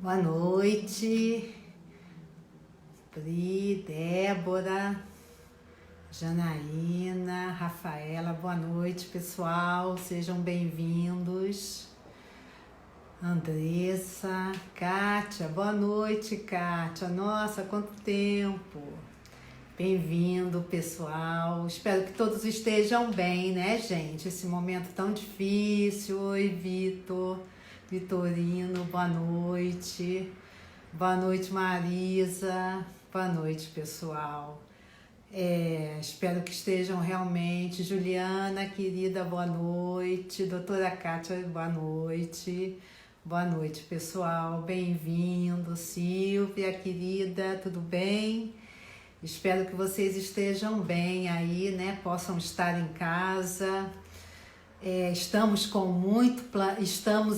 Boa noite, Pri, Débora, Janaína, Rafaela, boa noite, pessoal, sejam bem-vindos. Andressa, Kátia, boa noite, Kátia, nossa, quanto tempo. Bem-vindo, pessoal, espero que todos estejam bem, né, gente? Esse momento tão difícil. Oi, Vitor, Vitorino, boa noite. Boa noite, Marisa. Boa noite, pessoal. Espero que estejam realmente. Juliana, querida, boa noite. Doutora Kátia, boa noite. Boa noite, pessoal. Bem-vindo. Silvia, querida, tudo bem? Espero que vocês estejam bem aí, né? Possam estar em casa. Estamos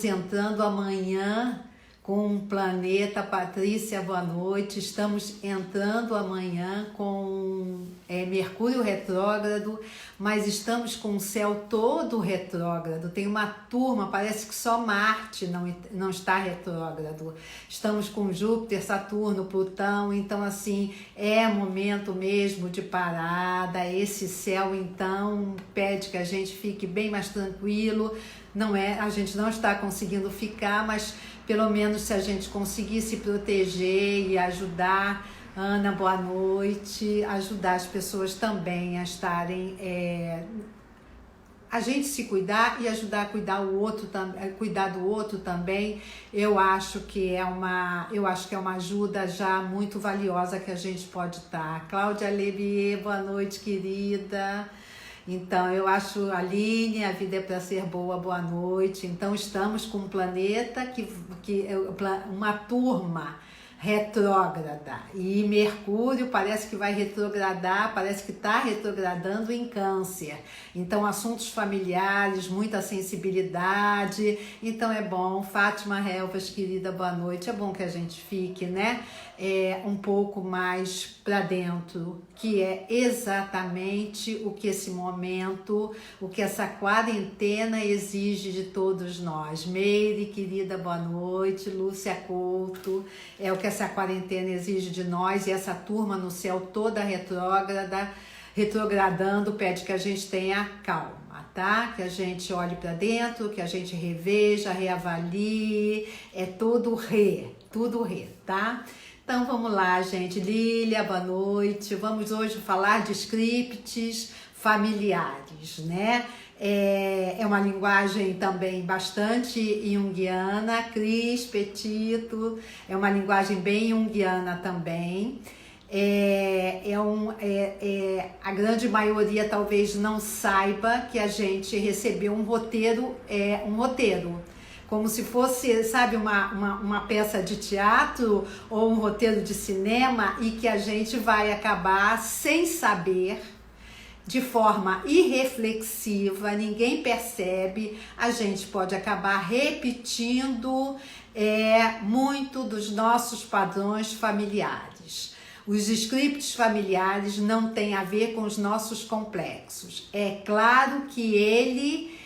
entrando amanhã com um planeta. Patrícia, boa noite. Estamos entrando amanhã com Mercúrio retrógrado, mas estamos com o céu todo retrógrado. Tem uma turma, parece que só Marte não está retrógrado. Estamos com Júpiter, Saturno, Plutão, então assim, é momento mesmo de parada. Esse céu então pede que a gente fique bem mais tranquilo. A gente não está conseguindo ficar, mas pelo menos se a gente conseguir se proteger e ajudar, Ana, boa noite, ajudar as pessoas também a estarem, a gente se cuidar e ajudar a cuidar do outro também, eu acho que é uma ajuda já muito valiosa que a gente pode dar. Cláudia Levier, boa noite, querida. Então, eu acho, Aline, a vida é para ser boa, boa noite. Então, estamos com um planeta uma turma retrógrada. E Mercúrio parece que vai retrogradar, parece que está retrogradando em Câncer. Então, assuntos familiares, muita sensibilidade. Então, é bom. Fátima Helvas, querida, boa noite. É bom que a gente fique, né? Um pouco mais para dentro, que é exatamente o que esse momento, o que essa quarentena exige de todos nós. Meire, querida, boa noite. Lúcia Couto, é o que essa quarentena exige de nós, e essa turma no céu toda retrogradando, pede que a gente tenha calma, tá? Que a gente olhe para dentro, que a gente reveja, reavalie, tudo re, tá? Então vamos lá, gente. Lília, boa noite. Vamos hoje falar de scripts familiares, né? É uma linguagem também bastante junguiana. Cris Petito, é uma linguagem bem junguiana também. A grande maioria talvez não saiba que a gente recebeu um roteiro, como se fosse, sabe, uma peça de teatro ou um roteiro de cinema, e que a gente vai acabar sem saber, de forma irreflexiva, ninguém percebe, a gente pode acabar repetindo muito dos nossos padrões familiares. Os scripts familiares não têm a ver com os nossos complexos. É claro que ele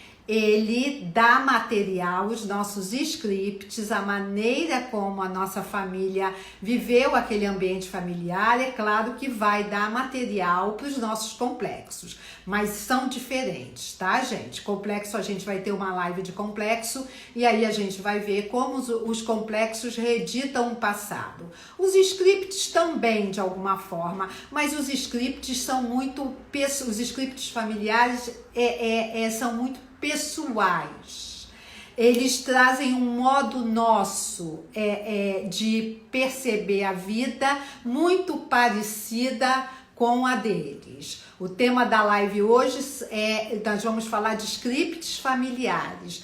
dá material, os nossos scripts, a maneira como a nossa família viveu aquele ambiente familiar, é claro que vai dar material para os nossos complexos, mas são diferentes, tá, gente? Complexo, a gente vai ter uma live de complexo, e aí a gente vai ver como os complexos reeditam o passado. Os scripts também, de alguma forma, mas os scripts são muito, os scripts familiares são muito pessoais. Eles trazem um modo nosso de perceber a vida muito parecida com a deles. O tema da live hoje nós vamos falar de scripts familiares.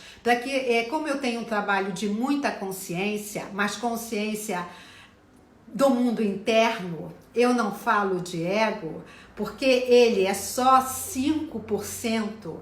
Como eu tenho um trabalho de muita consciência, mas consciência do mundo interno, eu não falo de ego, porque ele é só 5%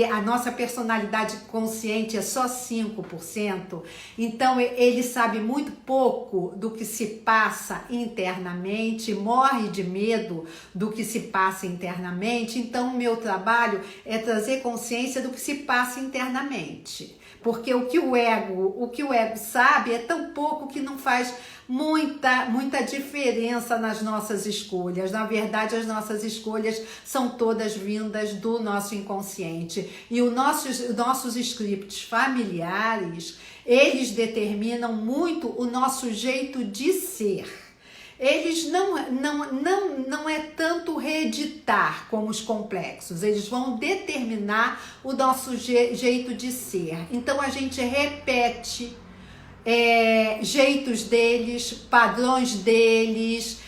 a nossa personalidade consciente é só 5%, então ele sabe muito pouco do que se passa internamente, morre de medo do que se passa internamente. Então o meu trabalho é trazer consciência do que se passa internamente, porque o que o ego sabe é tão pouco que não faz muita diferença nas nossas escolhas. Na verdade, as nossas escolhas são todas vindas do nosso inconsciente. E os nossos scripts familiares, eles determinam muito o nosso jeito de ser. Eles não é tanto reeditar como os complexos, eles vão determinar o nosso jeito de ser. Então a gente repete jeitos deles, padrões deles,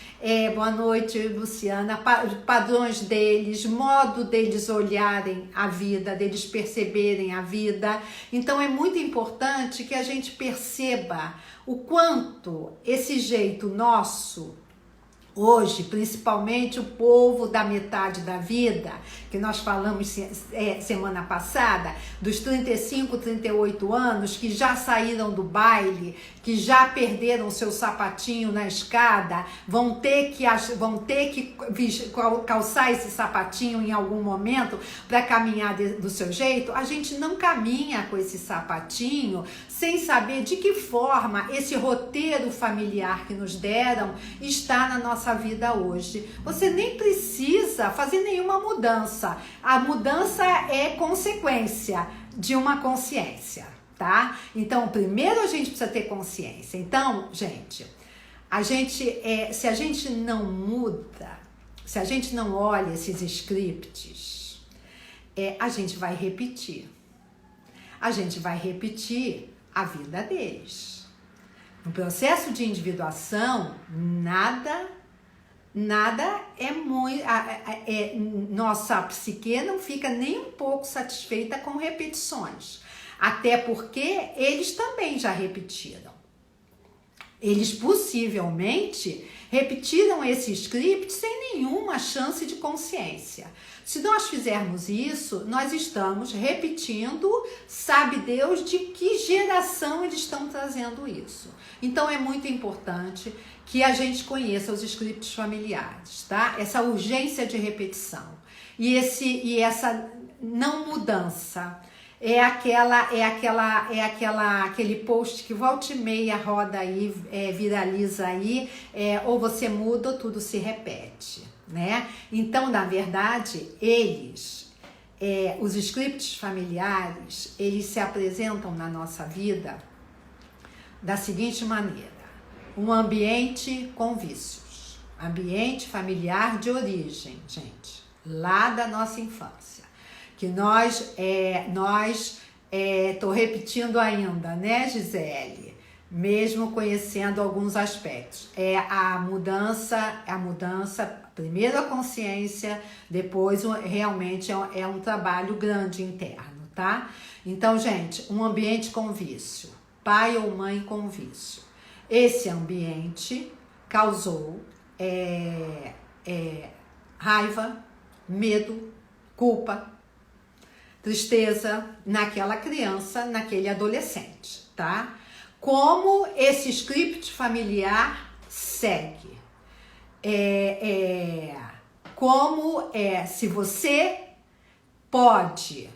boa noite, Luciana, padrões deles, modo deles olharem a vida, deles perceberem a vida. Então é muito importante que a gente perceba o quanto esse jeito nosso, hoje, principalmente o povo da metade da vida, que nós falamos semana passada, dos 35, 38 anos, que já saíram do baile, que já perderam seu sapatinho na escada, vão ter que calçar esse sapatinho em algum momento para caminhar do seu jeito. A gente não caminha com esse sapatinho sem saber de que forma esse roteiro familiar que nos deram está na nossa vida hoje. Você nem precisa fazer nenhuma mudança. A mudança é consequência de uma consciência, tá? Então, primeiro a gente precisa ter consciência. Então, gente, se a gente não muda, se a gente não olha esses scripts, a gente vai repetir. A gente vai repetir a vida deles. No processo de individuação, nada é muito... nossa psique não fica nem um pouco satisfeita com repetições. Até porque eles também já repetiram. Eles possivelmente repetiram esse script sem nenhuma chance de consciência. Se nós fizermos isso, nós estamos repetindo, sabe Deus de que geração eles estão trazendo isso. Então é muito importante que a gente conheça os scripts familiares, tá? Essa urgência de repetição e essa não mudança. Aquele post que volta e meia roda aí, viraliza aí, ou você muda ou tudo se repete, né? Então, na verdade, os scripts familiares, eles se apresentam na nossa vida da seguinte maneira: um ambiente com vícios, ambiente familiar de origem, gente, lá da nossa infância. Que tô repetindo ainda, né, Gisele? Mesmo conhecendo alguns aspectos. A mudança, primeiro a consciência, depois realmente é um trabalho grande interno, tá? Então, gente, um ambiente com vício, pai ou mãe com vício. Esse ambiente causou raiva, medo, culpa, tristeza naquela criança, naquele adolescente, tá? Como esse script familiar segue? Se você pode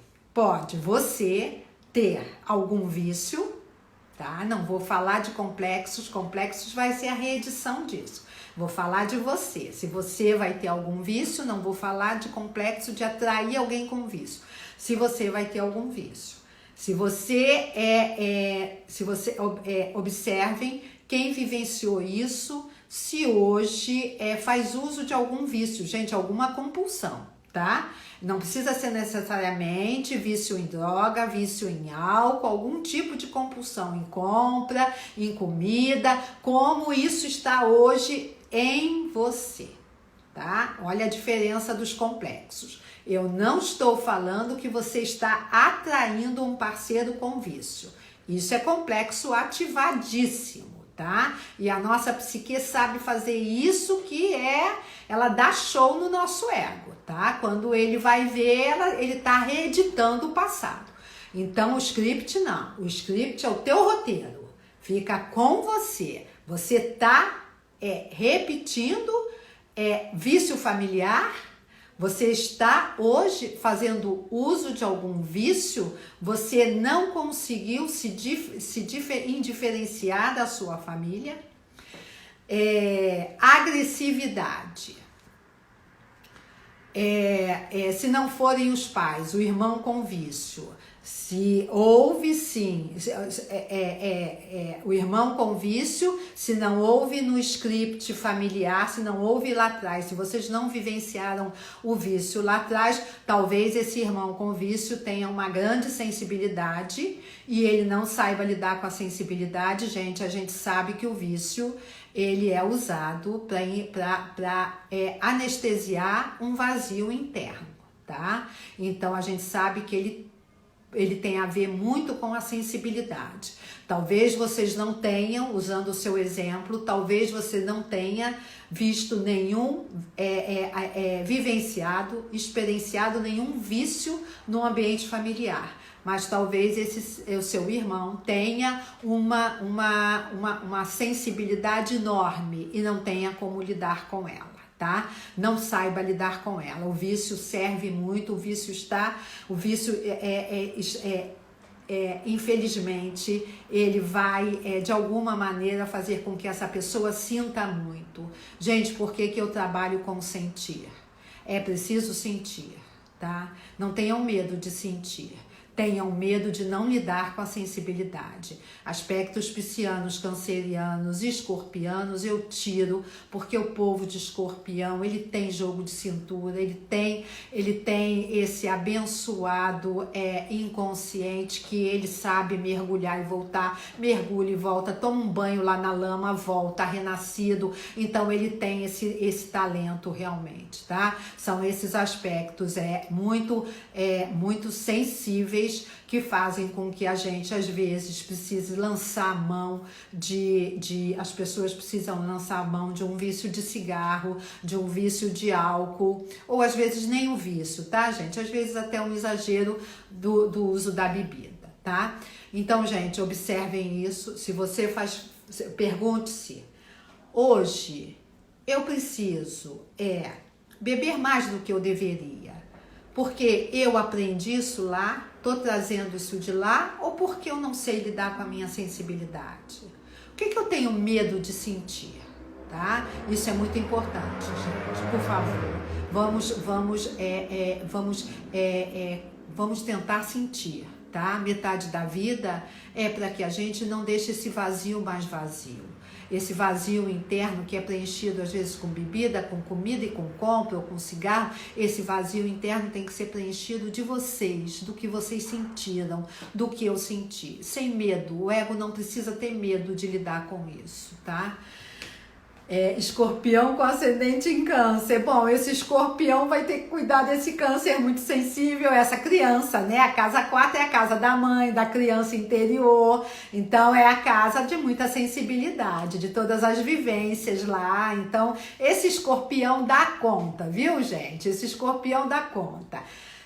você ter algum vício, tá? Não vou falar de complexos vai ser a reedição disso. Vou falar de você. Se você vai ter algum vício, não vou falar de complexo de atrair alguém com vício. Se você vai ter algum vício. Se você observem quem vivenciou isso, se hoje faz uso de algum vício, gente, alguma compulsão, tá? Não precisa ser necessariamente vício em droga, vício em álcool, algum tipo de compulsão em compra, em comida, como isso está hoje em você, tá? Olha a diferença dos complexos. Eu não estou falando que você está atraindo um parceiro com vício. Isso é complexo ativadíssimo, tá? E a nossa psique sabe fazer isso, ela dá show no nosso ego, tá? Quando ele vai ver, ele tá reeditando o passado. Então o script não, o script é o teu roteiro, fica com você. Você tá repetindo vício familiar. Você está hoje fazendo uso de algum vício, você não conseguiu se indiferenciar da sua família. Agressividade. Se não forem os pais, o irmão com vício. Se houve sim, o irmão com vício, se não houve no script familiar, se não houve lá atrás, se vocês não vivenciaram o vício lá atrás, talvez esse irmão com vício tenha uma grande sensibilidade e ele não saiba lidar com a sensibilidade. Gente, a gente sabe que o vício, ele é usado para anestesiar um vazio interno, tá? Então a gente sabe que ele tem a ver muito com a sensibilidade. Talvez vocês não tenham, usando o seu exemplo, talvez você não tenha visto nenhum, vivenciado, experienciado nenhum vício no ambiente familiar. Mas talvez o seu irmão tenha uma sensibilidade enorme e não tenha como lidar com ela. Tá? Não saiba lidar com ela. O vício serve muito, infelizmente, ele vai, de alguma maneira, fazer com que essa pessoa sinta muito. Gente, por que eu trabalho com sentir? É preciso sentir, tá? Não tenham medo de sentir. Tenham medo de não lidar com a sensibilidade. Aspectos piscianos, cancerianos e escorpianos eu tiro, porque o povo de escorpião, ele tem jogo de cintura, ele tem esse abençoado inconsciente que ele sabe mergulhar e voltar, mergulha e volta, toma um banho lá na lama, volta, renascido. Então ele tem esse talento realmente, tá? São esses aspectos muito sensíveis que fazem com que a gente, às vezes, precise lançar a mão as pessoas precisam lançar a mão de um vício de cigarro, de um vício de álcool, ou às vezes nem um vício, tá, gente? Às vezes até um exagero do uso da bebida, tá? Então, gente, observem isso. Se você pergunte-se, hoje eu preciso beber mais do que eu deveria, porque eu aprendi isso lá, tô trazendo isso de lá, ou porque eu não sei lidar com a minha sensibilidade? O que eu tenho medo de sentir, tá? Isso é muito importante, gente. Por favor, vamos tentar sentir, tá? Metade da vida é para que a gente não deixe esse vazio mais vazio. Esse vazio interno que é preenchido às vezes com bebida, com comida e com compra ou com cigarro, esse vazio interno tem que ser preenchido de vocês, do que vocês sentiram, do que eu senti. Sem medo, o ego não precisa ter medo de lidar com isso, tá? Escorpião com ascendente em câncer. Bom, esse escorpião vai ter que cuidar desse câncer muito sensível, essa criança, né? A casa 4 é a casa da mãe, da criança interior. Então, é a casa de muita sensibilidade, de todas as vivências lá. Então, esse escorpião dá conta, viu, gente? Esse escorpião dá conta.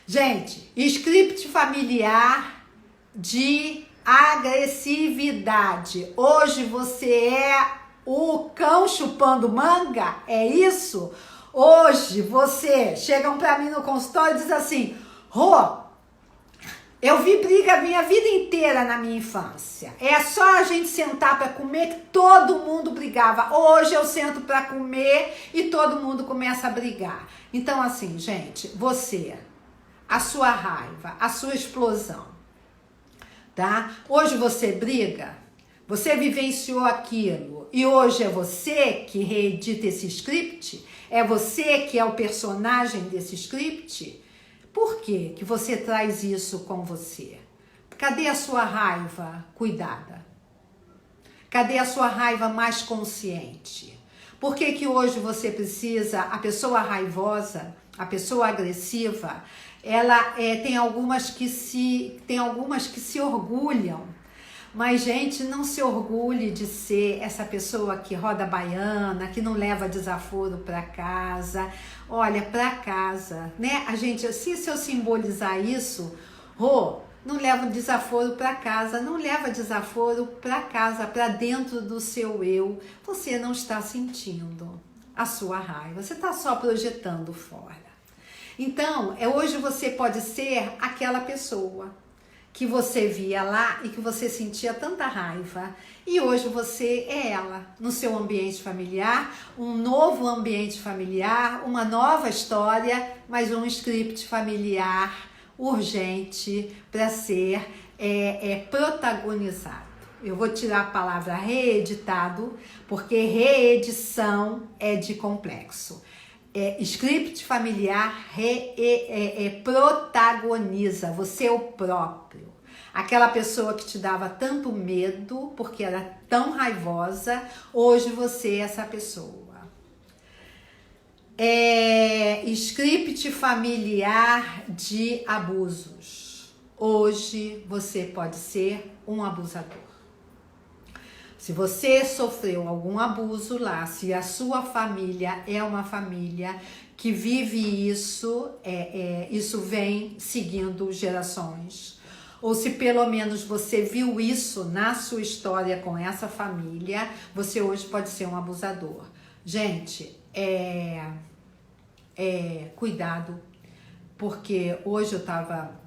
Gente, script familiar de agressividade. Hoje você é o cão chupando manga? É isso? Hoje chegam pra mim no consultório e dizem assim, Rô, eu vi briga a minha vida inteira na minha infância. É só a gente sentar pra comer que todo mundo brigava. Hoje eu sento pra comer e todo mundo começa a brigar. Então assim, gente, a sua raiva, a sua explosão, tá? Hoje você briga, você vivenciou aquilo e hoje é você que reedita esse script? É você que é o personagem desse script? Por que que você traz isso com você? Cadê a sua raiva cuidada? Cadê a sua raiva mais consciente? Por que que hoje você precisa, a pessoa raivosa, a pessoa agressiva, ela tem algumas que se orgulham, Mas, gente, não se orgulhe de ser essa pessoa que roda baiana, que não leva desaforo para casa. Olha, para casa, né? A gente, se eu simbolizar isso, não leva desaforo para casa, não leva desaforo para casa, para dentro do seu eu. Você não está sentindo a sua raiva, você está só projetando fora. Então, hoje você pode ser aquela pessoa que você via lá e que você sentia tanta raiva. E hoje você é ela, no seu ambiente familiar, um novo ambiente familiar, uma nova história, mas um script familiar urgente para ser protagonizado. Eu vou tirar a palavra reeditado, porque reedição é de complexo. Script familiar protagoniza, você é o próprio. Aquela pessoa que te dava tanto medo, porque era tão raivosa, hoje você é essa pessoa. Script familiar de abusos. Hoje você pode ser um abusador. Se você sofreu algum abuso lá, se a sua família é uma família que vive isso, isso vem seguindo gerações. Ou se pelo menos você viu isso na sua história com essa família, você hoje pode ser um abusador. Gente, cuidado, porque hoje eu estava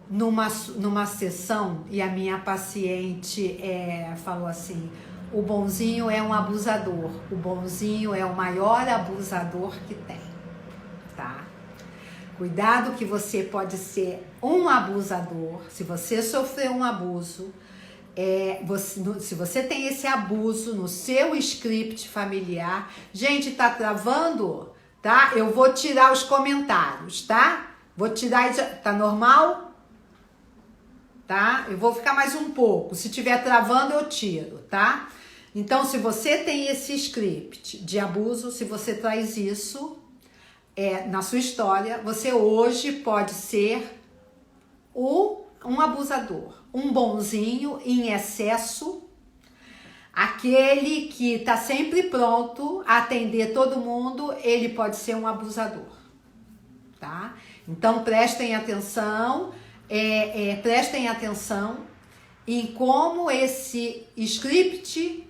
numa sessão e a minha paciente falou assim: o bonzinho é um abusador, o bonzinho é o maior abusador que tem, tá? Cuidado que você pode ser um abusador, se você sofreu um abuso, se você tem esse abuso no seu script familiar. Gente, tá travando? Tá? Eu vou tirar os comentários, tá? Vou tirar, tá normal? Tá? Eu vou ficar mais um pouco. Se tiver travando, eu tiro, tá? Então, se você tem esse script de abuso, se você traz isso na sua história, você hoje pode ser um abusador, um bonzinho em excesso, aquele que tá sempre pronto a atender todo mundo, ele pode ser um abusador, tá? Então, prestem atenção. Prestem atenção em como esse script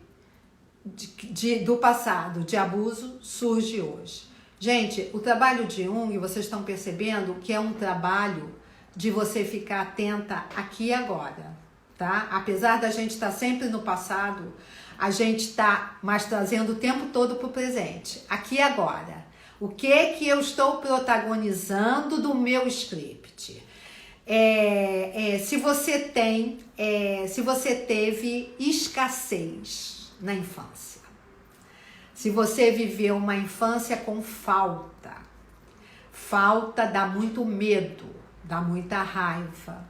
do passado, de abuso, surge hoje. Gente, o trabalho de Jung, vocês estão percebendo que é um trabalho de você ficar atenta aqui e agora, tá? Apesar da gente estar sempre no passado, a gente está mais trazendo o tempo todo para o presente, aqui e agora. O que eu estou protagonizando do meu script? Se você teve escassez na infância, se você viveu uma infância com falta dá muito medo, dá muita raiva,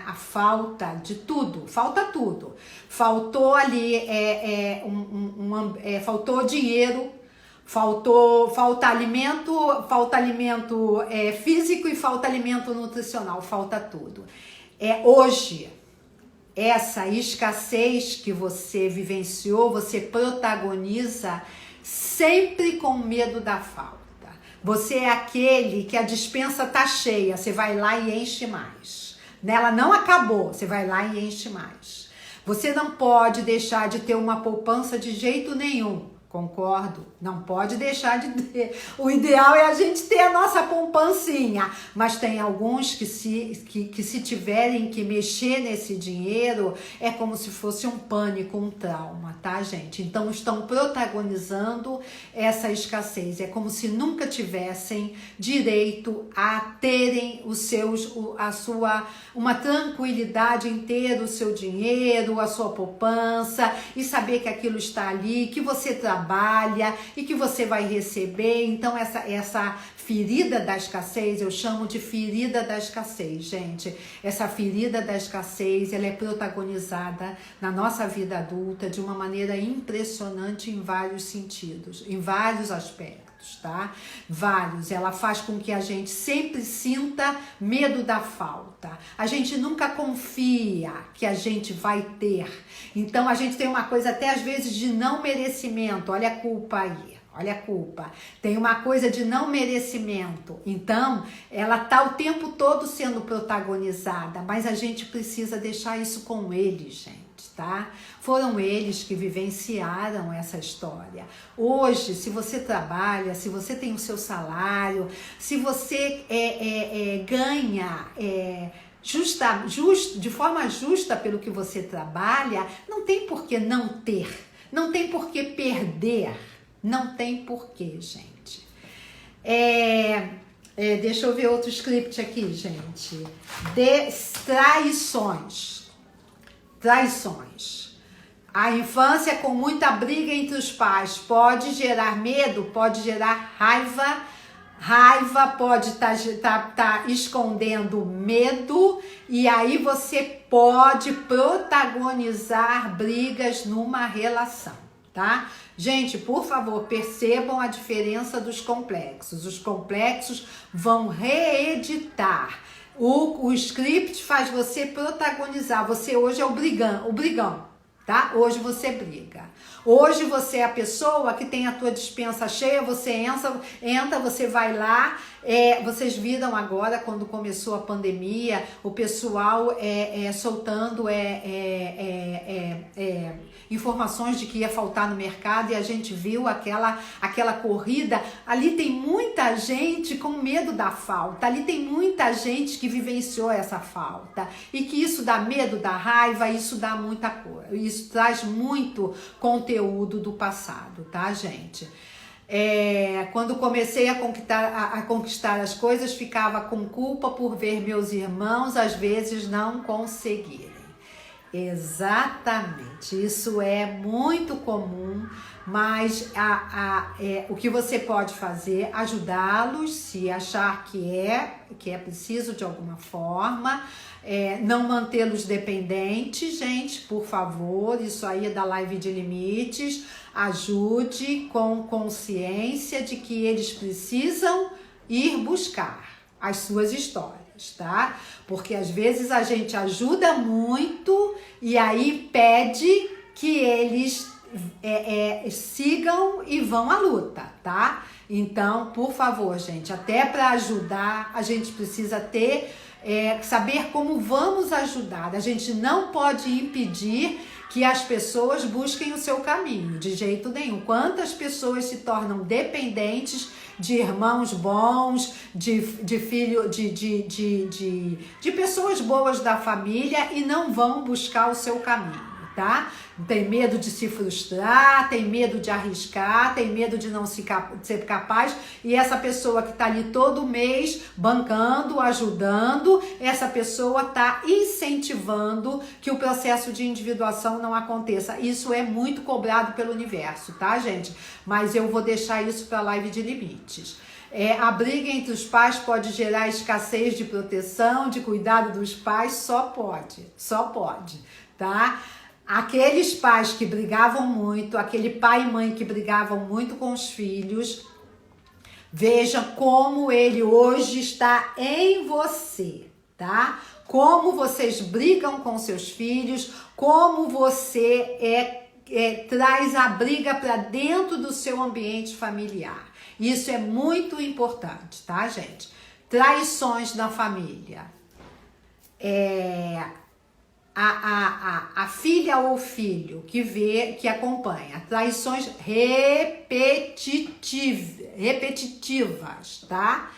a falta de tudo, falta tudo, faltou ali, faltou dinheiro, falta alimento físico e falta alimento nutricional, falta tudo. Hoje, essa escassez que você vivenciou, você protagoniza sempre com medo da falta. Você é aquele que a despensa tá cheia, você vai lá e enche mais. Ela não acabou, você vai lá e enche mais. Você não pode deixar de ter uma poupança de jeito nenhum. Concordo, não pode deixar de ter. O ideal é a gente ter a nossa poupancinha, mas tem alguns que se tiverem que mexer nesse dinheiro, é como se fosse um pânico, um trauma, tá, gente? Então estão protagonizando essa escassez, é como se nunca tivessem direito a terem uma tranquilidade em ter o seu dinheiro, a sua poupança e saber que aquilo está ali, que você trabalha e que você vai receber. Então essa ferida da escassez, eu chamo de ferida da escassez, gente. Essa ferida da escassez, ela é protagonizada na nossa vida adulta de uma maneira impressionante em vários sentidos, em vários aspectos. aspectos, tá? Vários. Ela faz com que a gente sempre sinta medo da falta. A gente nunca confia que a gente vai ter. Então a gente tem uma coisa até às vezes de não merecimento. Olha a culpa aí. Olha a culpa. Tem uma coisa de não merecimento. Então, ela tá o tempo todo sendo protagonizada, mas a gente precisa deixar isso com eles, gente, tá? Foram eles que vivenciaram essa história. Hoje, se você trabalha, se você tem o seu salário, se você ganha de forma justa pelo que você trabalha, não tem por que não ter, não tem por que perder. Não tem porquê, gente. Deixa eu ver outro script aqui, gente. Traições. Traições. A infância com muita briga entre os pais pode gerar medo, pode gerar raiva. Raiva pode tá escondendo medo, e aí você pode protagonizar brigas numa relação, tá? Gente, por favor, percebam a diferença dos complexos. Os complexos vão reeditar. O script faz você protagonizar. Você hoje é o brigão, tá? Hoje você briga. Hoje você é a pessoa que tem a tua despensa cheia, você entra, você vai lá. Vocês viram agora, quando começou a pandemia, o pessoal soltando informações de que ia faltar no mercado, e a gente viu aquela corrida. Ali tem muita gente com medo da falta, ali tem muita gente que vivenciou essa falta, e que isso dá medo, dá raiva, isso dá muita coisa, isso traz muito conteúdo do passado, tá, gente? Quando comecei a conquistar as coisas, ficava com culpa por ver meus irmãos às vezes não conseguirem. Exatamente, isso é muito comum, mas o que você pode fazer, ajudá-los, se achar que é preciso de alguma forma, não mantê-los dependentes, gente, por favor, isso aí é da live de limites. Ajude com consciência de que eles precisam ir buscar as suas histórias, tá? Porque às vezes a gente ajuda muito e aí pede que eles sigam e vão à luta, tá? Então, por favor, gente, até para ajudar a gente precisa saber como vamos ajudar. A gente não pode impedir que as pessoas busquem o seu caminho, de jeito nenhum. Quantas pessoas se tornam dependentes de irmãos bons, de filho, de pessoas boas da família, e não vão buscar o seu caminho, tá? Tem medo de se frustrar, tem medo de arriscar, tem medo de não ser capaz, e essa pessoa que tá ali todo mês bancando, ajudando, essa pessoa tá incentivando que o processo de individuação não aconteça. Isso é muito cobrado pelo universo, tá, gente? Mas eu vou deixar isso para a live de limites. A briga entre os pais pode gerar escassez de proteção, de cuidado dos pais, só pode, tá? Aqueles pais que brigavam muito, aquele pai e mãe que brigavam muito com os filhos, veja como ele hoje está em você, tá? Como vocês brigam com seus filhos, como você traz a briga para dentro do seu ambiente familiar. Isso é muito importante, tá, gente? Traições na família. A filha ou filho que acompanha traições repetitivas, tá?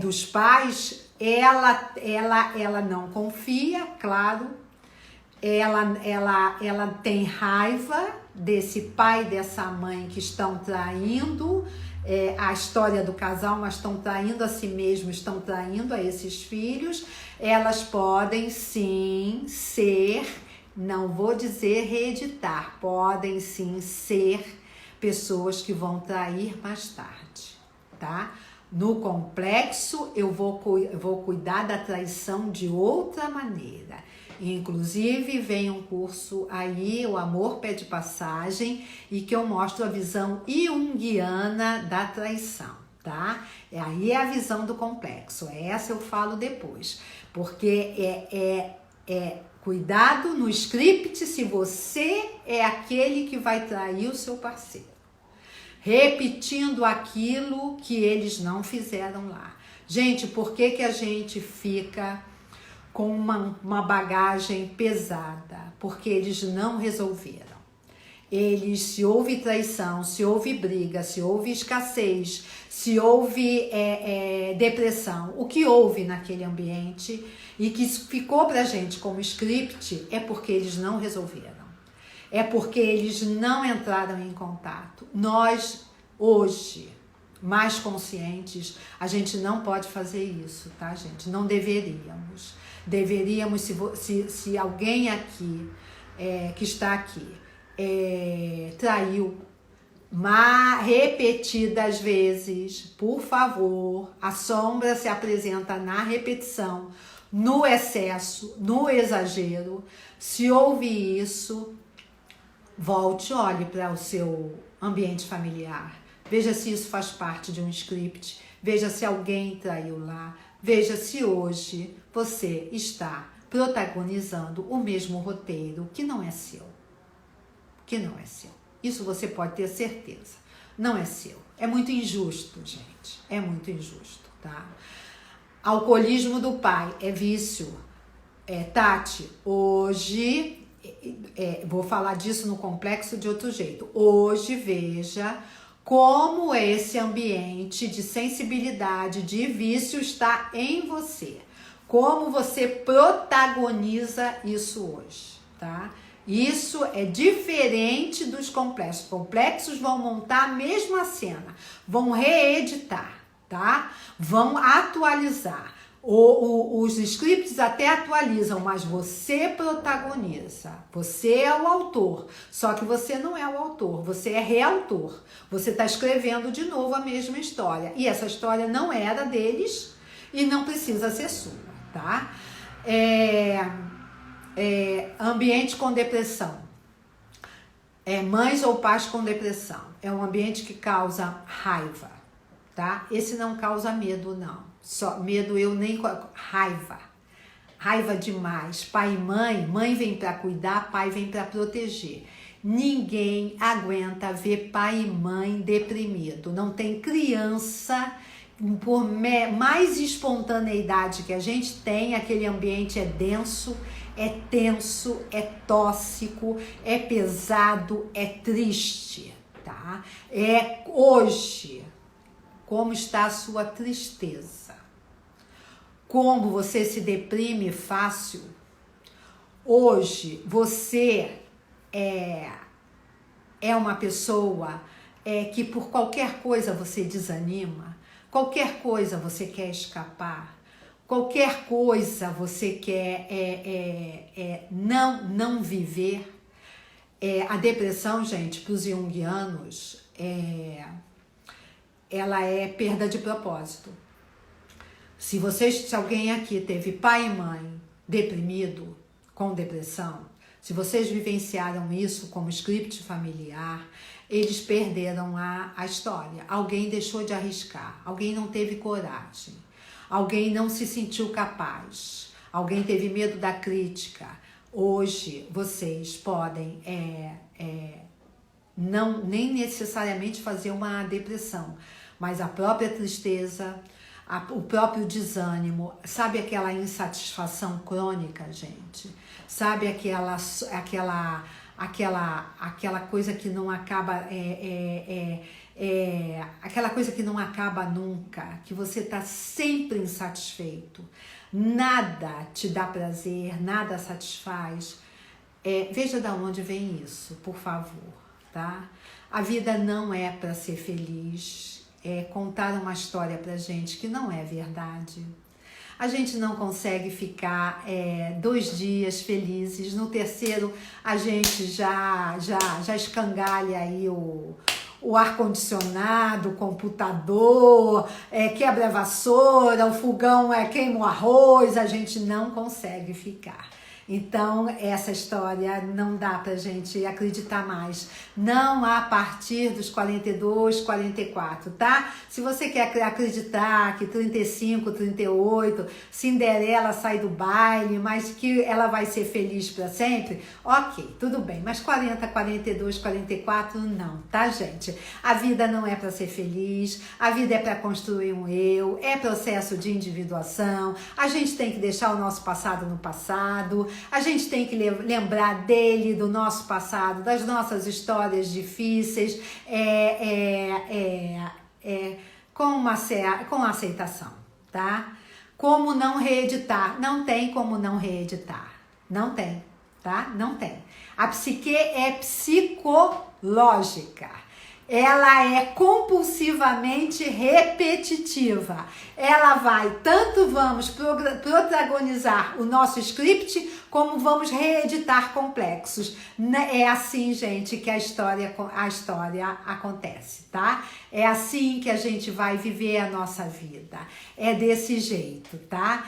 Dos pais, ela não confia, claro, ela tem raiva desse pai, dessa mãe que estão traindo a história do casal, mas estão traindo a si mesmos, estão traindo a esses filhos. Elas podem sim ser, não vou dizer reeditar, podem sim ser pessoas que vão trair mais tarde, tá? No complexo, eu vou cuidar da traição de outra maneira. Inclusive, vem um curso aí, O Amor Pede Passagem, e que eu mostro a visão junguiana da traição, tá? Aí é a visão do complexo, essa eu falo depois, porque cuidado no script se você é aquele que vai trair o seu parceiro, repetindo aquilo que eles não fizeram lá. Gente, por que a gente fica com uma bagagem pesada? Porque eles não resolveram. Se houve traição, se houve briga, se houve escassez, se houve depressão, o que houve naquele ambiente e que ficou pra gente como script é porque eles não resolveram. É porque eles não entraram em contato. Nós, hoje, mais conscientes, a gente não pode fazer isso, tá, gente? Não deveríamos. Deveríamos, se alguém aqui, que está aqui, traiu repetidas vezes, por favor, a sombra se apresenta na repetição, no excesso, no exagero. Se houve isso, volte, olhe para o seu ambiente familiar, veja se isso faz parte de um script, veja se alguém traiu lá, veja se hoje você está protagonizando o mesmo roteiro que não é seu. Que não é seu. Isso você pode ter certeza. Não é seu. É muito injusto, gente. É muito injusto, tá? Alcoolismo do pai é vício. Tati, hoje... vou falar disso no complexo de outro jeito. Hoje, veja como esse ambiente de sensibilidade, de vício está em você. Como você protagoniza isso hoje, tá? Isso é diferente dos complexos. Os complexos vão montar a mesma cena, vão reeditar, tá? Vão atualizar. Os scripts até atualizam, mas você protagoniza. Você é o autor. Só que você não é o autor, você é reautor. Você está escrevendo de novo a mesma história. E essa história não era deles e não precisa ser sua, tá? Ambiente com depressão. Mães ou pais com depressão. É um ambiente que causa raiva, tá? Esse não causa medo, não. Só medo eu nem... Raiva. Raiva demais. Pai e mãe vem para cuidar, pai vem para proteger. Ninguém aguenta ver pai e mãe deprimido. Não tem criança, por mais espontaneidade que a gente tem, aquele ambiente é denso, é tenso, é tóxico, é pesado, é triste, tá? Hoje, como está a sua tristeza? Como você se deprime fácil? Hoje, você é uma pessoa que por qualquer coisa você desanima, qualquer coisa você quer escapar, qualquer coisa você quer não viver. A depressão, gente, para os junguianos, ela é perda de propósito. Se alguém aqui teve pai e mãe deprimido, com depressão, se vocês vivenciaram isso como script familiar, eles perderam a história. Alguém deixou de arriscar, alguém não teve coragem, alguém não se sentiu capaz, alguém teve medo da crítica. Hoje, vocês podem não nem necessariamente fazer uma depressão, mas a própria tristeza, o próprio desânimo, sabe aquela insatisfação crônica, gente? Sabe aquela coisa que não acaba, aquela coisa que não acaba nunca, que você está sempre insatisfeito, nada te dá prazer, nada satisfaz. Veja de onde vem isso, por favor, tá? A vida não é para ser feliz. Contar uma história pra gente que não é verdade. A gente não consegue ficar 2 dias felizes, no terceiro a gente já escangalha aí o ar-condicionado, o computador, quebra a vassoura, o fogão queima o arroz, a gente não consegue ficar. Então, essa história não dá pra gente acreditar mais. Não a partir dos 42, 44, tá? Se você quer acreditar que 35, 38, Cinderela sai do baile, mas que ela vai ser feliz pra sempre, ok, tudo bem. Mas 40, 42, 44, não, tá, gente? A vida não é pra ser feliz, a vida é pra construir um eu, é processo de individuação, a gente tem que deixar o nosso passado no passado, a gente tem que lembrar dele, do nosso passado, das nossas histórias difíceis, com aceitação, tá? Como não reeditar? Não tem como não reeditar. Não tem, tá? Não tem. A psique é psicológica. Ela é compulsivamente repetitiva. Ela vai, tanto vamos protagonizar o nosso script, como vamos reeditar complexos. É assim, gente, que a história acontece, tá? É assim que a gente vai viver a nossa vida. É desse jeito, tá?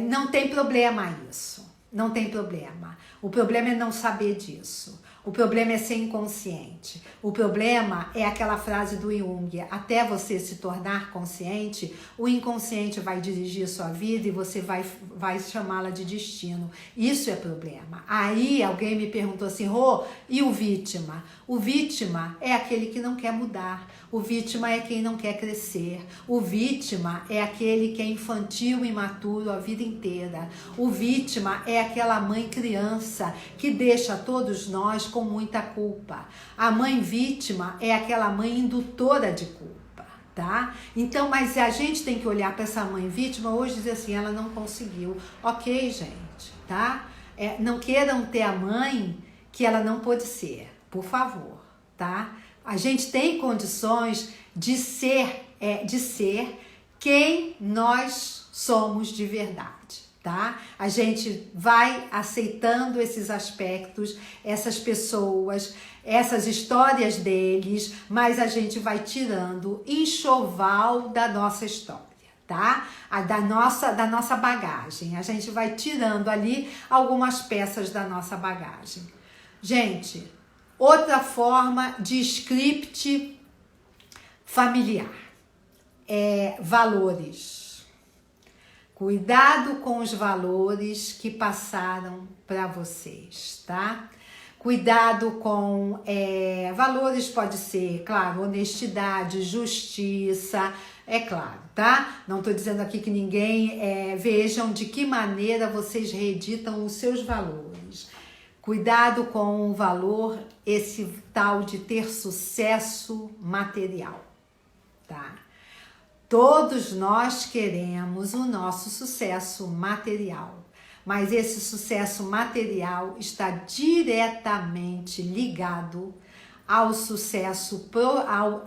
Não tem problema isso. Não tem problema. O problema é não saber disso. O problema é ser inconsciente. O problema é aquela frase do Jung: até você se tornar consciente, o inconsciente vai dirigir sua vida e você vai chamá-la de destino. Isso é problema. Aí alguém me perguntou assim: Rô, e o vítima? O vítima é aquele que não quer mudar. O vítima é quem não quer crescer. O vítima é aquele que é infantil e imaturo a vida inteira. O vítima é aquela mãe criança que deixa todos nós com muita culpa. A mãe vítima é aquela mãe indutora de culpa, tá? Então, mas a gente tem que olhar para essa mãe vítima hoje e dizer assim: ela não conseguiu. Ok, gente, tá? Não queiram ter a mãe que ela não pôde ser, por favor, tá? A gente tem condições de ser quem nós somos de verdade, tá? A gente vai aceitando esses aspectos, essas pessoas, essas histórias deles, mas a gente vai tirando enxoval da nossa história, tá? Da nossa bagagem. A gente vai tirando ali algumas peças da nossa bagagem. Gente, outra forma de script familiar é valores. Cuidado com os valores que passaram para vocês, tá? Cuidado com valores, pode ser, claro, honestidade, justiça, é claro, tá? Não tô dizendo aqui que ninguém vejam de que maneira vocês reeditam os seus valores. Cuidado com o valor, esse tal de ter sucesso material, tá? Todos nós queremos o nosso sucesso material, mas esse sucesso material está diretamente ligado ao sucesso,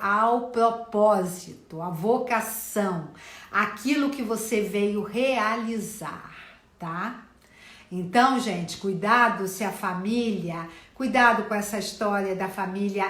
ao propósito, à vocação, aquilo que você veio realizar, tá? Então, gente, cuidado se a família, cuidado com essa história da família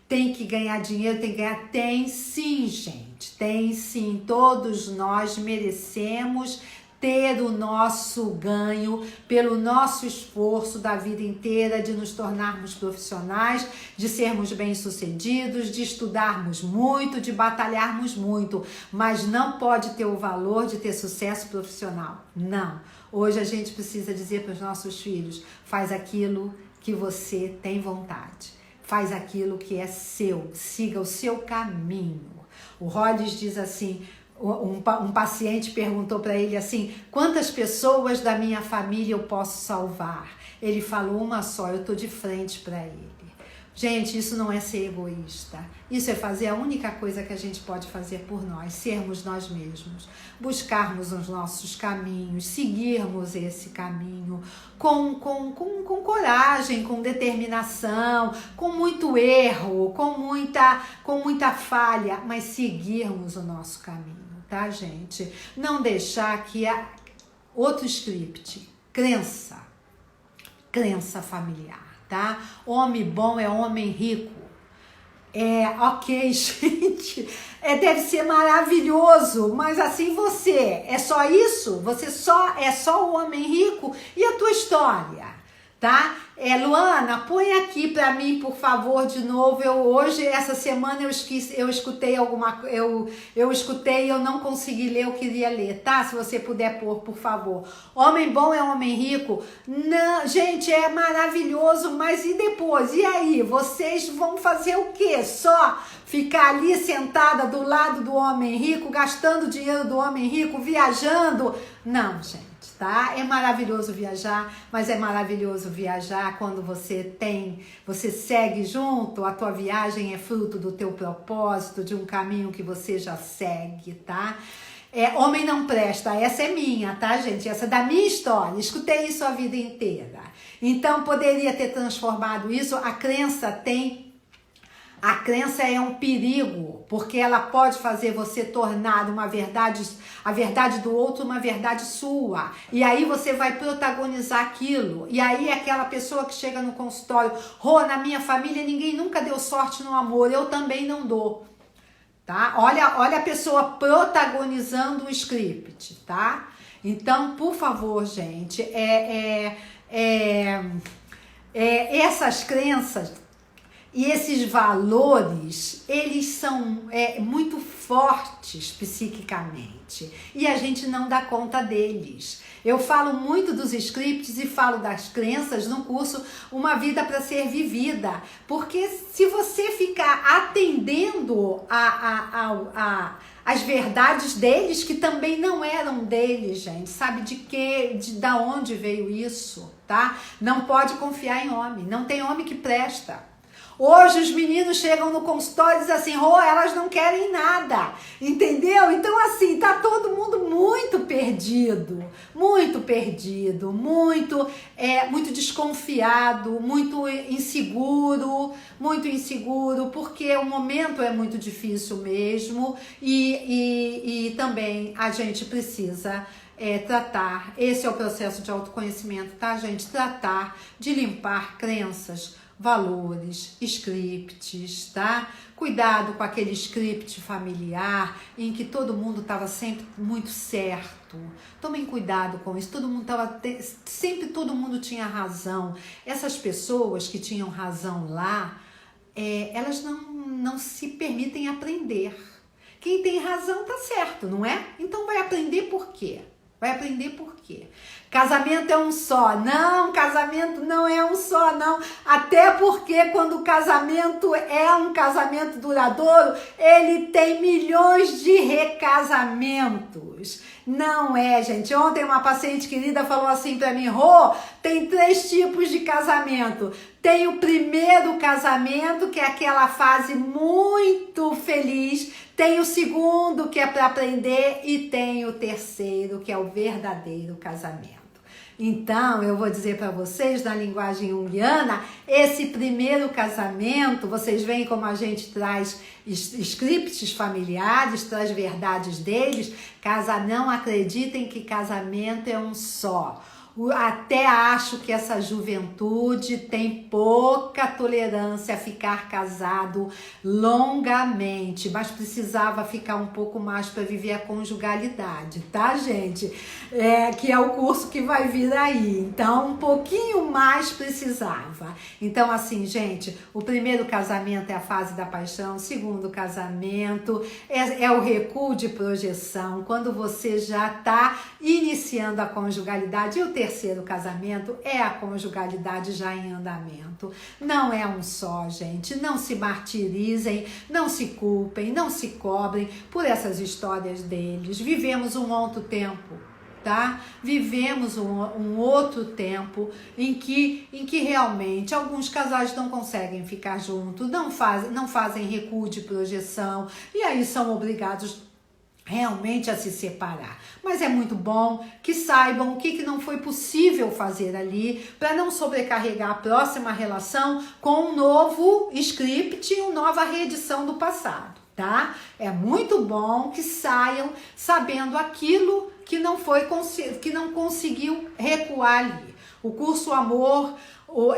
tem que ganhar dinheiro, tem que ganhar. Tem sim, gente, tem sim. Todos nós merecemos ter o nosso ganho pelo nosso esforço da vida inteira, de nos tornarmos profissionais, de sermos bem-sucedidos, de estudarmos muito, de batalharmos muito, mas não pode ter o valor de ter sucesso profissional. Não. Hoje a gente precisa dizer para os nossos filhos: faz aquilo que você tem vontade, faz aquilo que é seu, siga o seu caminho. O Hollis diz assim, um paciente perguntou para ele assim: quantas pessoas da minha família eu posso salvar? Ele falou: uma só, eu tô de frente para ele. Gente, isso não é ser egoísta. Isso é fazer a única coisa que a gente pode fazer por nós, sermos nós mesmos. Buscarmos os nossos caminhos, seguirmos esse caminho com coragem, com determinação, com muito erro, com muita falha, mas seguirmos o nosso caminho, tá, gente? Não deixar que outro script, crença familiar. Tá? Homem bom é homem rico. Ok, gente, deve ser maravilhoso, mas assim é só isso? Você é só o homem rico? E a tua história, tá? Luana, põe aqui pra mim, por favor, de novo. Hoje, essa semana, eu escutei eu escutei e eu não consegui ler, eu queria ler, tá? Se você puder pôr, por favor. Homem bom é homem rico? Não, gente, é maravilhoso, mas e depois? E aí? Vocês vão fazer o quê? Só ficar ali sentada do lado do homem rico, gastando o dinheiro do homem rico, viajando? Não, gente. Tá? É maravilhoso viajar, mas é maravilhoso viajar quando você segue junto, a tua viagem é fruto do teu propósito, de um caminho que você já segue, tá? Homem não presta, essa é minha, tá, gente? Essa é da minha história, escutei isso a vida inteira. Então, poderia ter transformado isso, a crença é um perigo, porque ela pode fazer você tornar a verdade do outro uma verdade sua. E aí você vai protagonizar aquilo. E aí aquela pessoa que chega no consultório, na minha família ninguém nunca deu sorte no amor, eu também não dou. Tá? Olha a pessoa protagonizando o script, tá? Então, por favor, gente, essas crenças e esses valores, eles são muito fortes psiquicamente e a gente não dá conta deles. Eu falo muito dos scripts e falo das crenças no curso Uma Vida para Ser Vivida, porque se você ficar atendendo as verdades deles, que também não eram deles, gente, sabe da onde veio isso, tá? Não pode confiar em homem, não tem homem que presta. Hoje os meninos chegam no consultório e dizem assim, elas não querem nada, entendeu? Então assim, tá todo mundo muito perdido, muito desconfiado, muito inseguro, porque o momento é muito difícil mesmo e também a gente precisa tratar, esse é o processo de autoconhecimento, tá, gente? Tratar de limpar crenças, valores, scripts, tá? Cuidado com aquele script familiar em que todo mundo estava sempre muito certo. Tomem cuidado com isso. Sempre todo mundo tinha razão. Essas pessoas que tinham razão lá, elas não se permitem aprender. Quem tem razão tá certo, não é? Então vai aprender por quê? Casamento é um só. Não, casamento não é um só, não. Até porque quando o casamento é um casamento duradouro, ele tem milhões de recasamentos. Não é, gente. Ontem uma paciente querida falou assim pra mim, tem 3 tipos de casamento. Tem o primeiro casamento, que é aquela fase muito feliz. Tem o segundo, que é para aprender. E tem o terceiro, que é o verdadeiro casamento. Então, eu vou dizer para vocês, na linguagem junguiana, esse primeiro casamento, vocês veem como a gente traz scripts familiares, traz verdades deles. Não acreditem que casamento é um só. Até acho que essa juventude tem pouca tolerância a ficar casado longamente, mas precisava ficar um pouco mais para viver a conjugalidade, tá, gente? Que é o curso que vai vir aí. Então, um pouquinho mais precisava. Então, assim, gente, o primeiro casamento é a fase da paixão, o segundo casamento é o recuo de projeção, quando você já está iniciando a conjugalidade, e o terceiro casamento é a conjugalidade já em andamento. Não é um só, gente. Não se martirizem, não se culpem, não se cobrem por essas histórias deles. Vivemos um outro tempo, tá? Vivemos um outro tempo em que realmente alguns casais não conseguem ficar juntos, não fazem recuo de projeção e aí são obrigados realmente a se separar. Mas é muito bom que saibam o que não foi possível fazer ali para não sobrecarregar a próxima relação com um novo script e uma nova reedição do passado, tá? É muito bom que saiam sabendo aquilo que não conseguiu recuar ali. O curso Amor,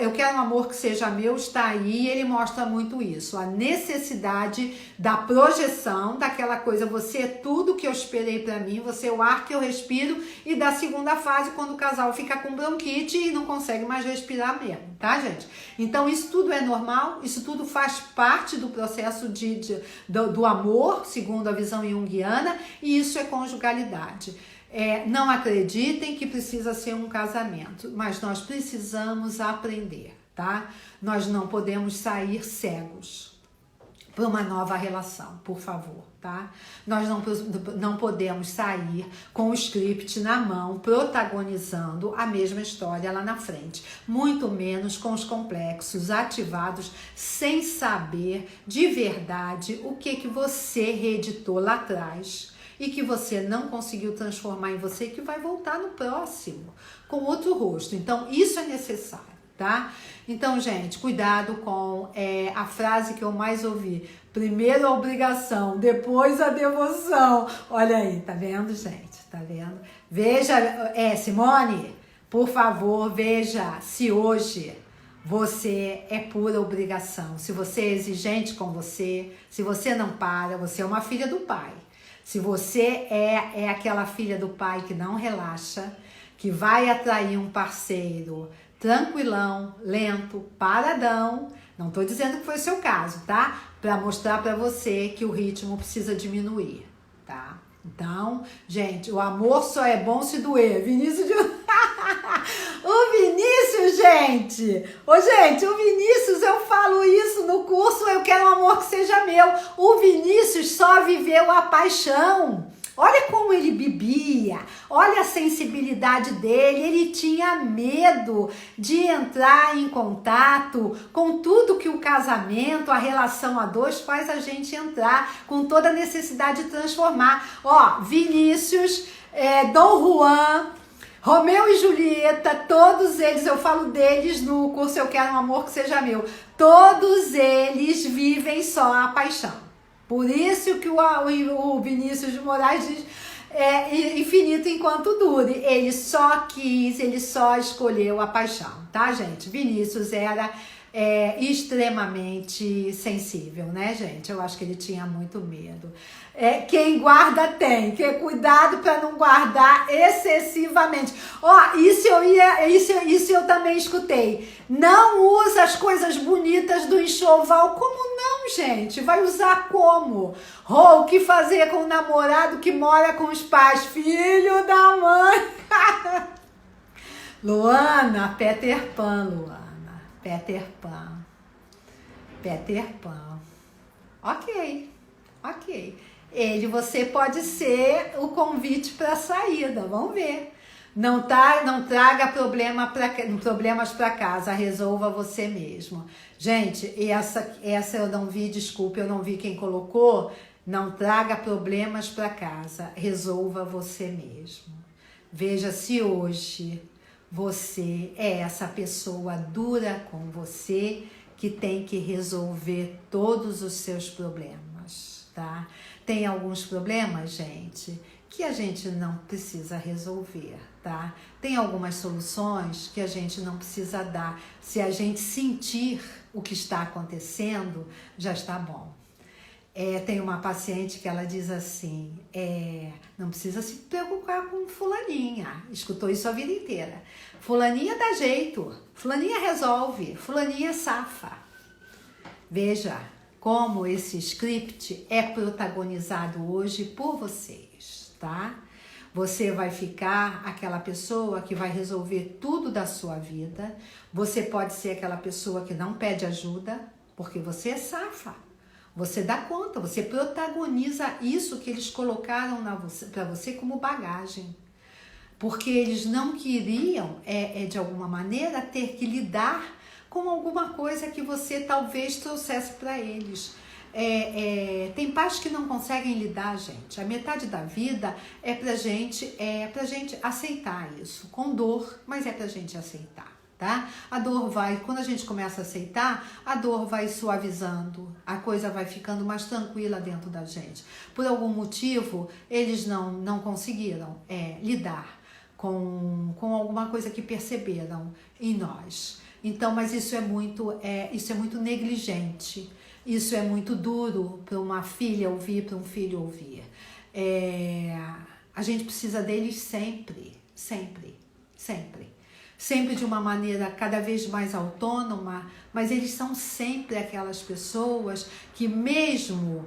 Eu Quero um Amor que Seja Meu, está aí, ele mostra muito isso, a necessidade da projeção, daquela coisa, você é tudo que eu esperei pra mim, você é o ar que eu respiro, e da segunda fase, quando o casal fica com bronquite e não consegue mais respirar mesmo, tá, gente? Então, isso tudo é normal, isso tudo faz parte do processo do amor, segundo a visão junguiana, e isso é conjugalidade. Não acreditem que precisa ser um casamento, mas nós precisamos aprender, tá? Nós não podemos sair cegos para uma nova relação, por favor, tá? Nós não podemos sair com o script na mão, protagonizando a mesma história lá na frente, muito menos com os complexos ativados, sem saber de verdade o que você reeditou lá atrás e que você não conseguiu transformar em você, que vai voltar no próximo, com outro rosto. Então, isso é necessário, tá? Então, gente, cuidado com a frase que eu mais ouvi. Primeiro a obrigação, depois a devoção. Olha aí, tá vendo, gente? Tá vendo? Veja, Simone, por favor, veja se hoje você é pura obrigação. Se você é exigente com você, se você não para, você é uma filha do pai. Se você é aquela filha do pai que não relaxa, que vai atrair um parceiro tranquilão, lento, paradão, não tô dizendo que foi o seu caso, tá? Para mostrar para você que o ritmo precisa diminuir, tá? Então, gente, o amor só é bom se doer. Vinícius de... O Vinícius, gente! O Vinícius, eu falo isso no curso Eu Quero um Amor que Seja Meu. O Vinícius só viveu a paixão. Olha como ele bebia, olha a sensibilidade dele, ele tinha medo de entrar em contato com tudo que o casamento, a relação a dois faz a gente entrar, com toda a necessidade de transformar. Ó, Vinícius, Dom Juan, Romeu e Julieta, todos eles, eu falo deles no curso Eu Quero um Amor que Seja Meu, todos eles vivem só a paixão. Por isso que o Vinícius de Moraes diz infinito enquanto dure. Ele só quis, ele só escolheu a paixão, tá, gente? Vinícius era extremamente sensível, né, gente? Eu acho que ele tinha muito medo. Quem guarda tem, que cuidado para não guardar excessivamente. Ó, isso eu também escutei. Não usa as coisas bonitas do enxoval. Como não, gente? Vai usar como? O que fazer com o namorado que mora com os pais? Filho da mãe. Luana, Peter Pan, Luana. Peter Pan. Peter Pan. Ok. Você pode ser o convite para a saída. Vamos ver. Não traga problemas para casa. Resolva você mesmo. Gente, essa eu não vi, desculpa, eu não vi quem colocou. Não traga problemas para casa. Resolva você mesmo. Veja se hoje você é essa pessoa dura com você que tem que resolver todos os seus problemas, tá? Tem alguns problemas, gente, que a gente não precisa resolver, tá? Tem algumas soluções que a gente não precisa dar. Se a gente sentir o que está acontecendo, já está bom. Tem uma paciente que ela diz assim, não precisa se preocupar com fulaninha, escutou isso a vida inteira. Fulaninha dá jeito, fulaninha resolve, fulaninha safa. Veja como esse script é protagonizado hoje por vocês, tá? Você vai ficar aquela pessoa que vai resolver tudo da sua vida. Você pode ser aquela pessoa que não pede ajuda, porque você é safa. Você dá conta, você protagoniza isso que eles colocaram para você como bagagem. Porque eles não queriam, de alguma maneira, ter que lidar com alguma coisa que você talvez trouxesse para eles. Tem pais que não conseguem lidar, gente. A metade da vida é pra gente aceitar isso, com dor, mas é pra gente aceitar. Tá? A dor quando a gente começa a aceitar, a dor vai suavizando, a coisa vai ficando mais tranquila dentro da gente. Por algum motivo, eles não conseguiram lidar com alguma coisa que perceberam em nós. Então, mas isso é muito negligente, isso é muito duro para uma filha ouvir, para um filho ouvir. A gente precisa deles sempre, sempre, sempre. Sempre de uma maneira cada vez mais autônoma, mas eles são sempre aquelas pessoas que mesmo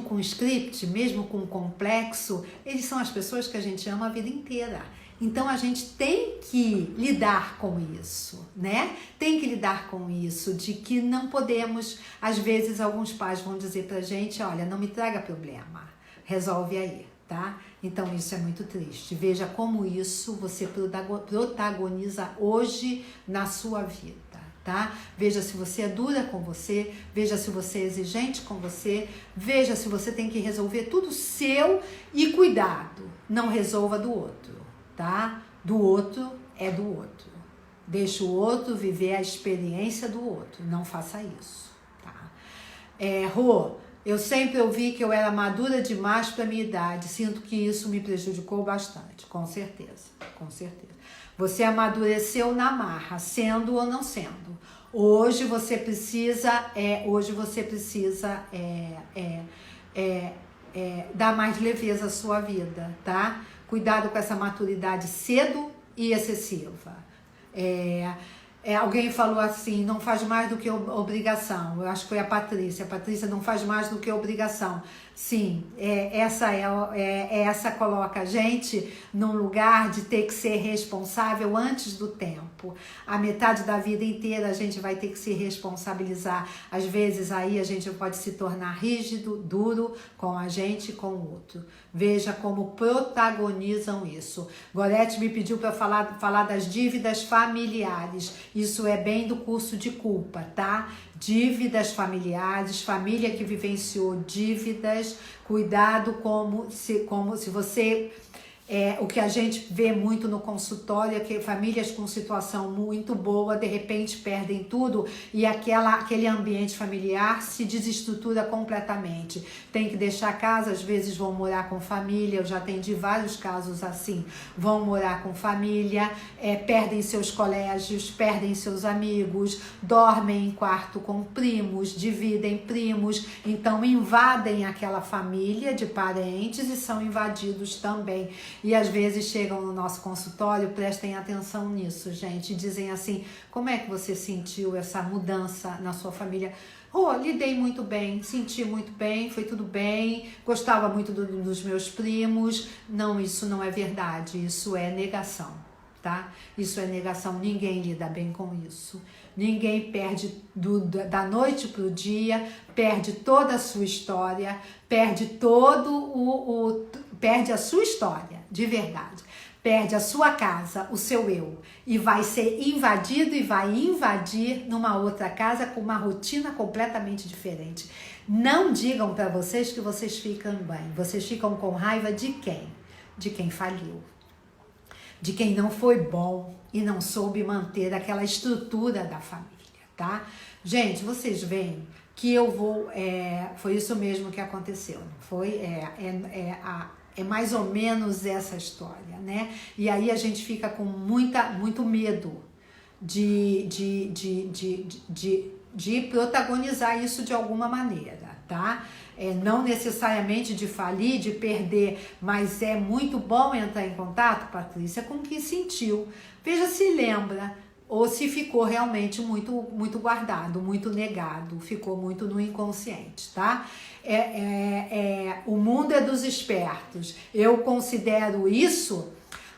com script, mesmo com complexo, eles são as pessoas que a gente ama a vida inteira. Então a gente tem que lidar com isso, né? Tem que lidar com isso, de que não podemos, às vezes alguns pais vão dizer pra gente, olha, não me traga problema, resolve aí, tá? Então isso é muito triste. Veja como isso você protagoniza hoje na sua vida. Tá? Veja se você é dura com você, veja se você é exigente com você, veja se você tem que resolver tudo seu e cuidado, não resolva do outro, tá? Do outro é do outro. Deixa o outro viver a experiência do outro, não faça isso, tá? Rô, eu sempre ouvi que eu era madura demais para minha idade, sinto que isso me prejudicou bastante, com certeza, com certeza. Você amadureceu na marra, sendo ou não sendo. Hoje você precisa dar mais leveza à sua vida, tá? Cuidado com essa maturidade cedo e excessiva. Alguém falou assim, não faz mais do que obrigação. Eu acho que foi a Patrícia. A Patrícia não faz mais do que obrigação. Sim, essa coloca a gente num lugar de ter que ser responsável antes do tempo. A metade da vida inteira a gente vai ter que se responsabilizar. Às vezes aí a gente pode se tornar rígido, duro com a gente e com o outro. Veja como protagonizam isso. Gorete me pediu para falar das dívidas familiares. Isso é bem do curso de culpa, tá? Dívidas familiares, família que vivenciou dívidas, cuidado como se você... o que a gente vê muito no consultório é que famílias com situação muito boa, de repente perdem tudo e aquele ambiente familiar se desestrutura completamente. Tem que deixar a casa, às vezes vão morar com família, eu já atendi vários casos assim, vão morar com família, perdem seus colégios, perdem seus amigos, dormem em quarto com primos, dividem primos, então invadem aquela família de parentes e são invadidos também. E às vezes chegam no nosso consultório, prestem atenção nisso, gente, e dizem assim, como é que você sentiu essa mudança na sua família? Lidei muito bem, senti muito bem, foi tudo bem, gostava muito dos meus primos. Não, isso não é verdade, isso é negação, tá? Isso é negação, ninguém lida bem com isso. Ninguém perde da noite pro dia, perde toda a sua história, perde a sua história, de verdade. Perde a sua casa, o seu eu, e vai ser invadido e vai invadir numa outra casa com uma rotina completamente diferente. Não digam para vocês que vocês ficam bem. Vocês ficam com raiva de quem? De quem faliu. De quem não foi bom e não soube manter aquela estrutura da família, tá? Gente, vocês veem que eu vou... foi isso mesmo que aconteceu, não foi? É mais ou menos essa história, né? E aí a gente fica com muito medo de protagonizar isso de alguma maneira, tá? Não necessariamente de falir, de perder, mas é muito bom entrar em contato, Patrícia, com quem sentiu. Veja se lembra ou se ficou realmente muito guardado, muito negado, ficou muito no inconsciente, tá? O mundo é dos espertos. Eu considero isso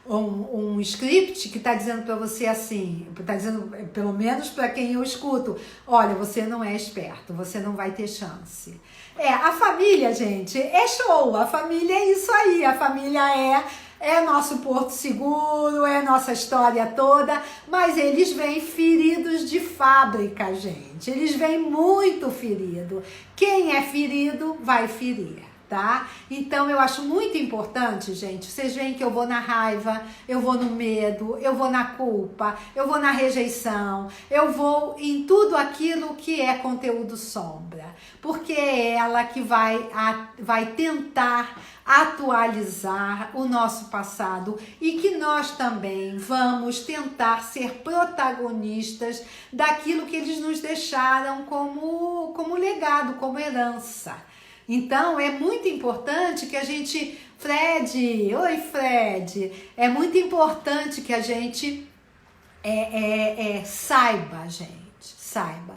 um script que está dizendo para você assim, está dizendo, pelo menos para quem eu escuto, olha, você não é esperto, você não vai ter chance. A família, gente, é show, a família é isso aí, a família é nosso porto seguro, é nossa história toda, mas eles vêm feridos de fábrica, gente, eles vêm muito feridos. Quem é ferido vai ferir, tá? Então eu acho muito importante, gente, vocês veem que eu vou na raiva, eu vou no medo, eu vou na culpa, eu vou na rejeição, eu vou em tudo aquilo que é conteúdo sombra, porque é ela que vai tentar atualizar o nosso passado e que nós também vamos tentar ser protagonistas daquilo que eles nos deixaram como legado, como herança. Então é muito importante que a gente, oi Fred, é muito importante que a gente saiba, gente, saiba.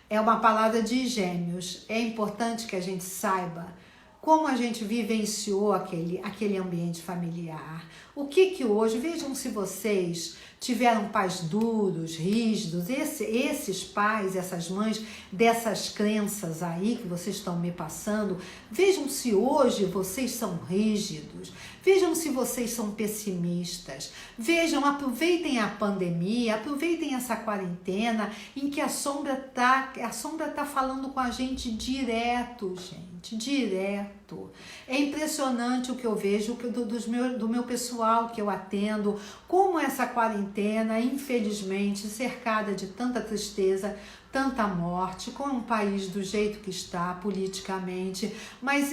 É uma palavra de Gêmeos, é importante que a gente saiba como a gente vivenciou aquele ambiente familiar. O que hoje, vejam se vocês tiveram pais duros, rígidos, esses pais, essas mães, dessas crenças aí que vocês estão me passando, vejam se hoje vocês são rígidos, vejam se vocês são pessimistas, vejam, aproveitem a pandemia, aproveitem essa quarentena em que a sombra tá falando com a gente direto, gente, direto. É impressionante o que eu vejo do meu pessoal que eu atendo, como essa quarentena, infelizmente, cercada de tanta tristeza, tanta morte, com um país do jeito que está politicamente, mas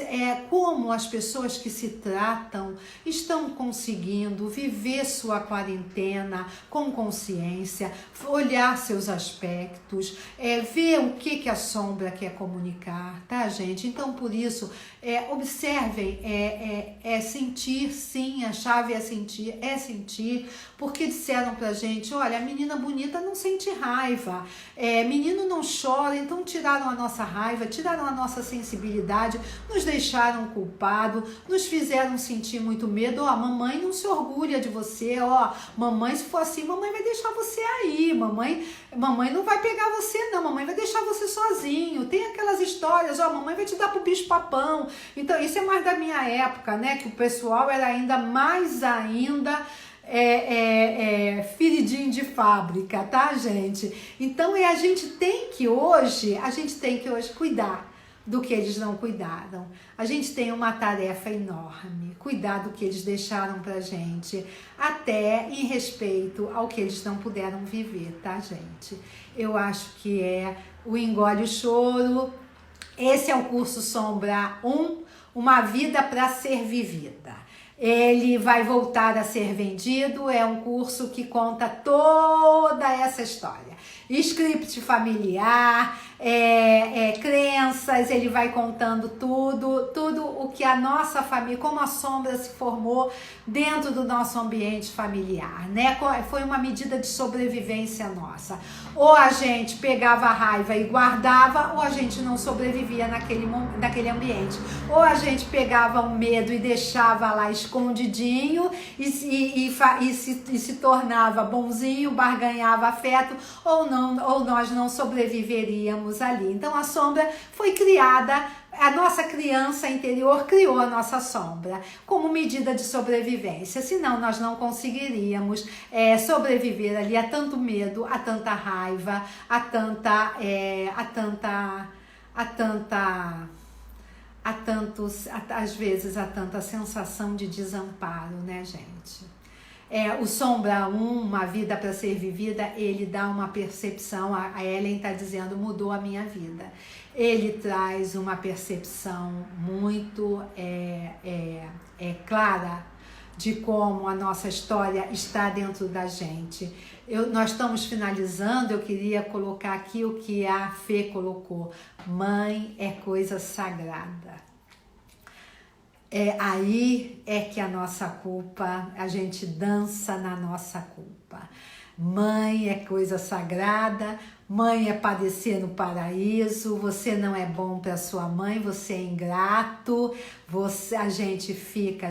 como as pessoas que se tratam estão conseguindo viver sua quarentena com consciência, olhar seus aspectos, ver o que a sombra quer comunicar, tá, gente? Então, por isso, observem, sentir, sim, a chave é sentir, porque disseram pra gente, olha, a menina bonita não sente raiva, menino não chora, então tiraram a nossa raiva, tiraram a nossa sensibilidade, nos deixaram culpado, nos fizeram sentir muito medo. Ó, mamãe não se orgulha de você, ó, mamãe, se for assim, mamãe vai deixar você aí, mamãe não vai pegar você não, mamãe vai deixar você sozinho, tem aquelas histórias, ó, mamãe vai te dar pro bicho papão. Então isso é mais da minha época, né, que o pessoal era ainda mais feridinho de fábrica, tá, gente? Então a gente tem que hoje cuidar do que eles não cuidaram. A gente tem uma tarefa enorme, cuidar do que eles deixaram pra gente, até em respeito ao que eles não puderam viver, tá, gente? Eu acho que o engole o choro. Esse é o curso Sombra 1, uma vida para ser vivida. Ele vai voltar a ser vendido, é um curso que conta toda essa história. Script familiar, crenças, ele vai contando tudo o que a nossa família, como a sombra se formou dentro do nosso ambiente familiar, né? Foi uma medida de sobrevivência nossa. Ou a gente pegava a raiva e guardava, ou a gente não sobrevivia naquele ambiente. Ou a gente pegava o medo e deixava lá escondidinho e se tornava bonzinho, barganhava afeto, ou nós não sobreviveríamos ali. Então a sombra foi criada, a nossa criança interior criou a nossa sombra como medida de sobrevivência, senão nós não conseguiríamos sobreviver ali a tanto medo, a tanta raiva, às vezes a tanta sensação de desamparo, né, gente? O Sombra 1, uma vida para ser vivida, ele dá uma percepção, a Ellen está dizendo, mudou a minha vida. Ele traz uma percepção muito clara de como a nossa história está dentro da gente. Nós estamos finalizando, eu queria colocar aqui o que a Fê colocou. Mãe é coisa sagrada. Aí que a nossa culpa, a gente dança na nossa culpa. Mãe é coisa sagrada, mãe é padecer no paraíso, você não é bom para sua mãe, você é ingrato, a gente fica,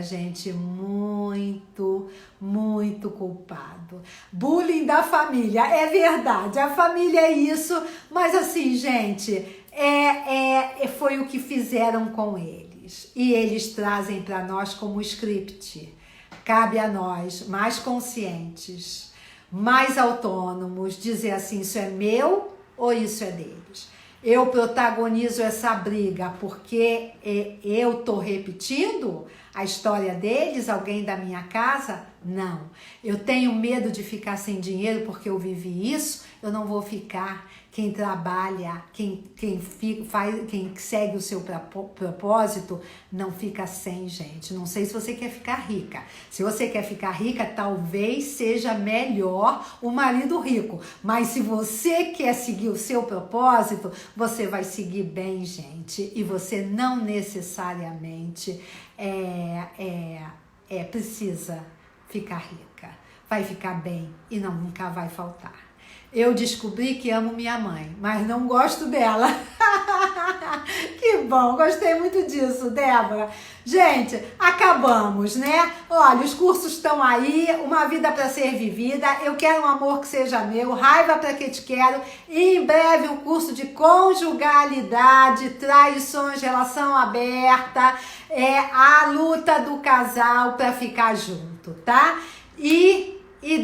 muito, muito culpado. Bullying da família, é verdade, a família é isso, mas assim, gente, foi o que fizeram com eles. E eles trazem para nós como script. Cabe a nós, mais conscientes, mais autônomos, dizer assim, isso é meu ou isso é deles? Eu protagonizo essa briga porque eu tô repetindo a história deles, alguém da minha casa? Não. Eu tenho medo de ficar sem dinheiro porque eu vivi isso, eu não vou ficar. Quem trabalha, quem segue o seu propósito, não fica sem, gente. Não sei se você quer ficar rica. Se você quer ficar rica, talvez seja melhor o marido rico. Mas se você quer seguir o seu propósito, você vai seguir bem, gente. E você não necessariamente precisa ficar rica. Vai ficar bem e nunca vai faltar. Eu descobri que amo minha mãe, mas não gosto dela. Que bom, gostei muito disso, Débora. Gente, acabamos, né? Olha, os cursos estão aí, uma vida para ser vivida. Eu quero um amor que seja meu, raiva para que te quero. E em breve o curso de conjugalidade, traições, relação aberta, a luta do casal para ficar junto, tá? E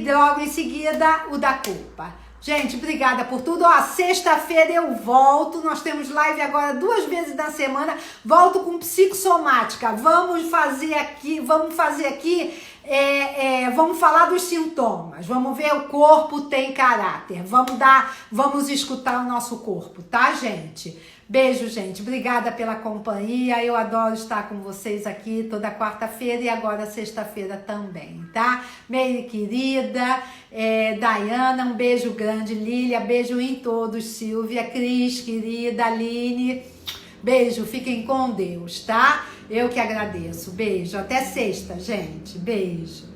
logo em seguida o da culpa. Gente, obrigada por tudo. Ó, sexta-feira eu volto. Nós temos live agora 2 vezes na semana. Volto com psicossomática. Vamos fazer aqui, vamos falar dos sintomas. Vamos ver, o corpo tem caráter. Vamos escutar o nosso corpo, tá, gente? Beijo, gente. Obrigada pela companhia. Eu adoro estar com vocês aqui toda quarta-feira e agora sexta-feira também, tá? Meire querida, Dayana, um beijo grande. Lília, beijo em todos. Silvia, Cris, querida, Aline. Beijo, fiquem com Deus, tá? Eu que agradeço. Beijo. Até sexta, gente. Beijo.